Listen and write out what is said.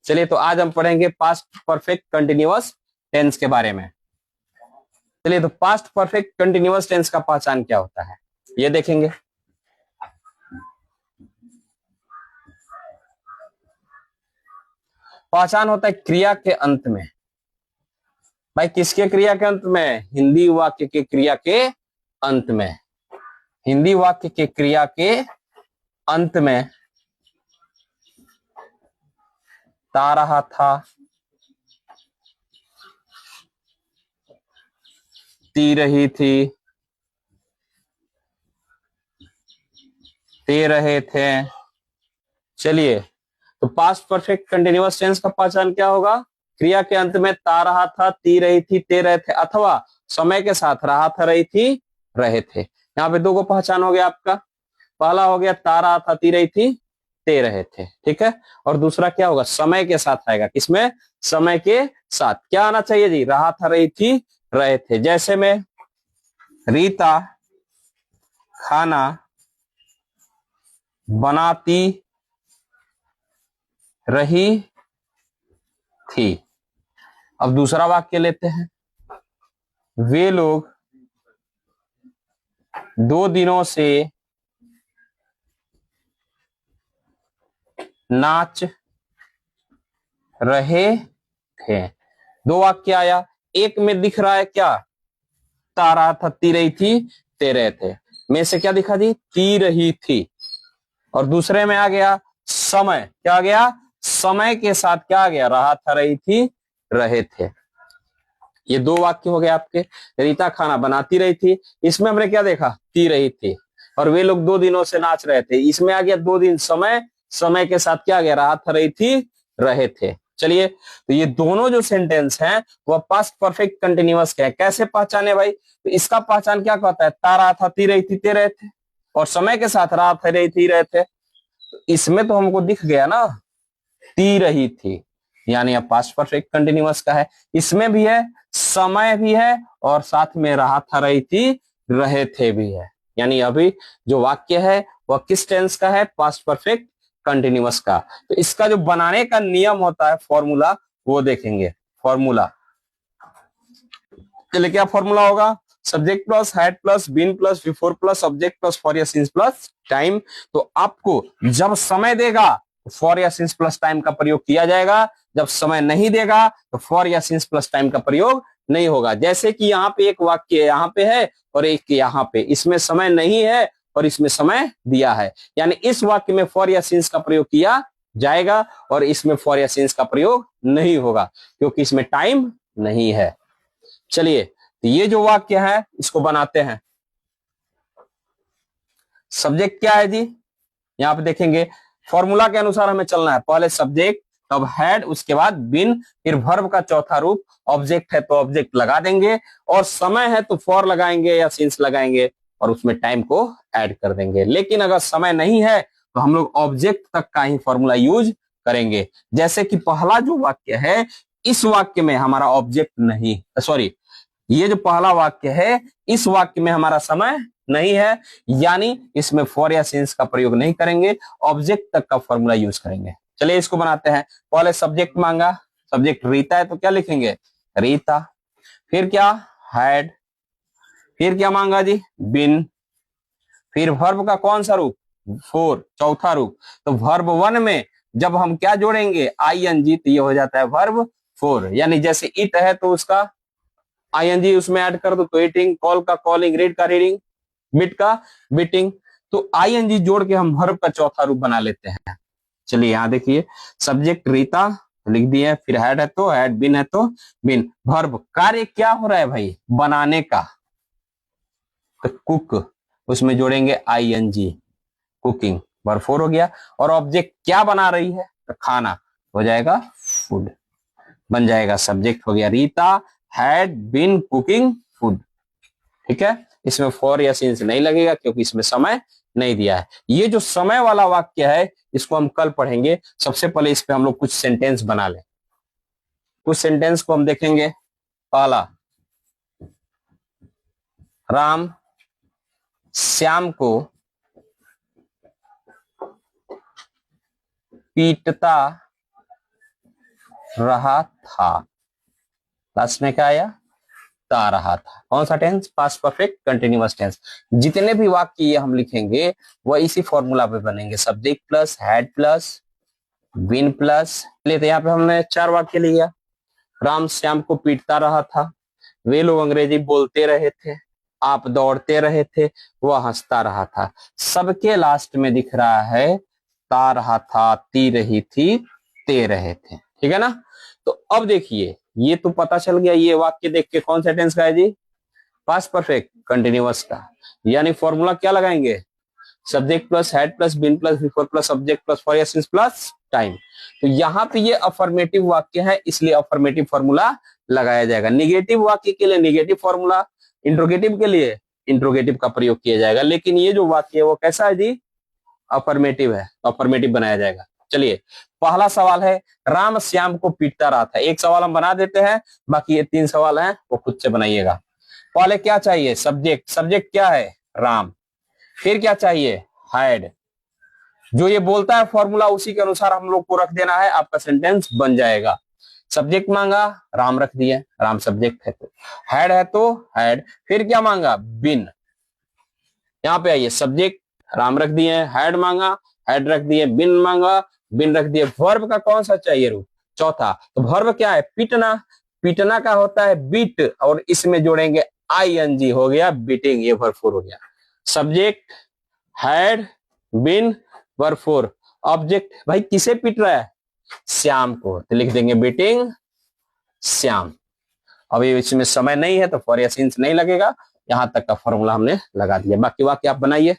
चलिए तो आज हम पढ़ेंगे पास्ट परफेक्ट कंटिन्यूअस टेंस के बारे में। चलिए तो पास्ट परफेक्ट कंटिन्यूअस टेंस का पहचान क्या होता है ये देखेंगे। पहचान होता है क्रिया के अंत में। भाई किसके क्रिया के अंत में? हिंदी वाक्य के क्रिया के अंत में। हिंदी वाक्य के क्रिया के अंत में ता रहा था, ती रही थी, ते रहे थे। चलिए तो पास्ट परफेक्ट कंटिन्यूअस टेंस का पहचान क्या होगा? क्रिया के अंत में ता रहा था, ती रही थी, ते रहे थे, अथवा समय के साथ रहा था, रही थी, रहे थे। यहाँ पे दो को पहचान हो गया आपका। पहला हो गया ता रहा था, ती रही थी, ते रहे थे, ठीक है। और दूसरा क्या होगा? समय के साथ आएगा। किसमें? समय के साथ। क्या आना चाहिए जी? रहा था, रही थी, रहे थे। जैसे में रीता खाना बनाती रही थी। अब दूसरा वाक्य लेते हैं। वे लोग 2 दिनों से नाच रहे थे। दो वाक्य आया। एक में दिख रहा है क्या? ता रहा था, ती रही थी, ते रहे थे। में से क्या दिखा जी? ती रही थी। और दूसरे में आ गया समय। क्या आ गया? समय के साथ क्या आ गया? रहा था, रही थी, रहे थे। ये दो वाक्य हो गए आपके। रीता खाना बनाती रही थी, इसमें हमने क्या देखा? ती रही थी। और वे लोग 2 दिनों से नाच रहे थे, इसमें आ गया 2 दिन समय। समय के साथ क्या आ गया? रहा था, रही थी, रहे थे। चलिए तो ये दोनों जो सेंटेंस हैं वह पास्ट परफेक्ट कंटिन्यूअस के हैं। कैसे पहचाने भाई? तो इसका पहचान क्या कहता है? ता रहा था, ती रही थी, ते रहे थे, और समय के साथ रहा था, रही थी, रहे थे। तो इसमें तो हमको दिख गया ना, ती रही थी, यानी अब पास्ट परफेक्ट कंटिन्यूअस का है। इसमें भी है, समय भी है, और साथ में रहा था, रही थी, रहे थे भी है। यानी अभी जो वाक्य है वह किस टेंस का है? पास्ट परफेक्ट कंटिन्यूअस का। तो इसका जो बनाने का नियम होता है, फॉर्मूला, वो देखेंगे। फॉर्मूला चलिए क्या फॉर्मूला होगा? Subject plus had plus been plus before plus object plus for या सिंस प्लस टाइम। तो आपको जब समय देगा तो फॉर या सिंस प्लस टाइम का प्रयोग किया जाएगा, जब समय नहीं देगा तो फॉर या सिंस प्लस टाइम का प्रयोग नहीं होगा। जैसे कि यहाँ पे एक वाक्य यहाँ पे है और एक यहाँ पे, इसमें समय नहीं है और इसमें समय दिया है, यानी इस वाक्य में फॉर या सिंस का प्रयोग किया जाएगा और इसमें फॉर या सिंस का प्रयोग नहीं होगा, क्योंकि इसमें टाइम नहीं है। चलिए तो ये जो वाक्य है इसको बनाते हैं। सब्जेक्ट क्या है जी? यहां पे देखेंगे फॉर्मूला के अनुसार हमें चलना है। पहले सब्जेक्ट, तब हैड, उसके बाद बिन, फिर वर्ब का चौथा रूप। ऑब्जेक्ट है तो ऑब्जेक्ट लगा देंगे, और समय है तो फॉर लगाएंगे या सिंस लगाएंगे, और उसमें टाइम को ऐड कर देंगे। लेकिन अगर समय नहीं है तो हम लोग ऑब्जेक्ट तक का ही फॉर्मूला यूज करेंगे। जैसे कि पहला जो वाक्य है, इस वाक्य में हमारा ऑब्जेक्ट नहीं, सॉरी, ये जो पहला वाक्य है इस वाक्य में हमारा समय नहीं है, यानी इसमें फॉर या सिंस का प्रयोग नहीं करेंगे, ऑब्जेक्ट तक का फॉर्मूला यूज करेंगे। चलिए इसको बनाते हैं। पहले सब्जेक्ट मांगा, सब्जेक्ट रीता है तो क्या लिखेंगे? रीता। फिर क्या? हैड। फिर क्या मांगा जी? बिन। फिर वर्ब का कौन सा रूप? फोर, चौथा रूप। तो वर्ब 1 में जब हम क्या जोड़ेंगे? आईएनजी, तो ये हो जाता है वर्ब 4। यानी जैसे इट है तो उसका आईएनजी उसमें ऐड कर दो तो ईटिंग, कॉल का कॉलिंग, रीड का रीडिंग, बिट का बिटिंग। तो आईएनजी जोड़ के हम वर्ब का चौथा रूप बना लेते हैं। चलिए यहां देखिए, सब्जेक्ट रीता लिख दिए, फिर हैड है तो हैड, बिन है तो बिन। वर्ब कार्य क्या हो रहा है भाई? बनाने का, तो कुक, उसमें जोड़ेंगे आईएनजी, कुकिंग, वर्ब 4 हो गया। और ऑब्जेक्ट क्या बना रही है? तो खाना, हो जाएगा फूड, बन जाएगा। सब्जेक्ट हो गया Rita had been cooking food, ठीक है। इसमें फॉर या सिंस नहीं लगेगा क्योंकि इसमें समय नहीं दिया है। ये जो समय वाला वाक्य है इसको हम कल पढ़ेंगे। सबसे पहले इस पे हम लोग कुछ सेंटेंस बना लें। कुछ सेंटेंस को हम देखेंगे। पहला, राम श्याम को पीटता रहा था। लास्ट में क्या आया? ता रहा था। कौन सा tense? Past perfect continuous tense. जितने भी वाक्य ये हम लिखेंगे वह इसी फॉर्मूला पे बनेंगे, subject plus had plus been plus. तो यहाँ पे हमने 4 वाक्य लिया। राम श्याम को पीटता रहा था, वे लोग अंग्रेजी बोलते रहे थे, आप दौड़ते रहे थे, वह हंसता रहा था। सबके लास्ट में दिख रहा है ता रहा था, ती रही थी, ते रहे थे। ठीक है ना? तो अब देखिए, ये तो पता चल गया ये वाक्य देख के कौन सा टेंस का है जी? पास्ट परफेक्ट कंटिन्यूअस का। यानी फॉर्मूला क्या लगाएंगे? Subject plus head plus been plus before plus subject plus for या सिंस प्लस टाइम। तो यहाँ पे ये अफर्मेटिव वाक्य है, इसलिए अफर्मेटिव फॉर्मूला लगाया जाएगा। निगेटिव वाक्य के लिए निगेटिव फॉर्मूला, इंट्रोगेटिव के लिए इंट्रोगेटिव का प्रयोग किया जाएगा। लेकिन ये जो वाक्य है वो कैसा है जी? अफर्मेटिव है, अफर्मेटिव बनाया जाएगा। चलिए, पहला सवाल है राम श्याम को पीटता रहा था। एक सवाल हम बना देते हैं, बाकी ये 3 सवाल हैं वो खुद से बनाइएगा। पहले क्या चाहिए? सब्जेक्ट। सब्जेक्ट क्या है? राम। फिर क्या चाहिए? हैड। जो ये बोलता है फॉर्मूला उसी के अनुसार हम लोग को रख देना है, आपका सेंटेंस बन जाएगा। सब्जेक्ट मांगा, राम रख दिए, राम सब्जेक्ट है। तो हैड है तो हैड। फिर क्या मांगा? बिन। यहाँ पे आइए, सब्जेक्ट राम रख दिए, हैड मांगा, हैड रख दिए, बिन मांगा, बिन रख दिए। वर्ब का कौन सा चाहिए रूप? चौथा। तो वर्ब क्या है? पीटना। पीटना का होता है बीट, और इसमें जोड़ेंगे आईएनजी, हो गया बीटिंग। ये वर्ब 4 हो गया। Subject had been verb 4। Object भाई किसे पीट रहा है? श्याम को, तो लिख देंगे बीटिंग श्याम। अभी इसमें समय नहीं है तो फॉर या सिंस नहीं लगेगा। यहां तक का फॉर्मूला हमने लगा दिया। बाकी वाक्य आप बनाइए।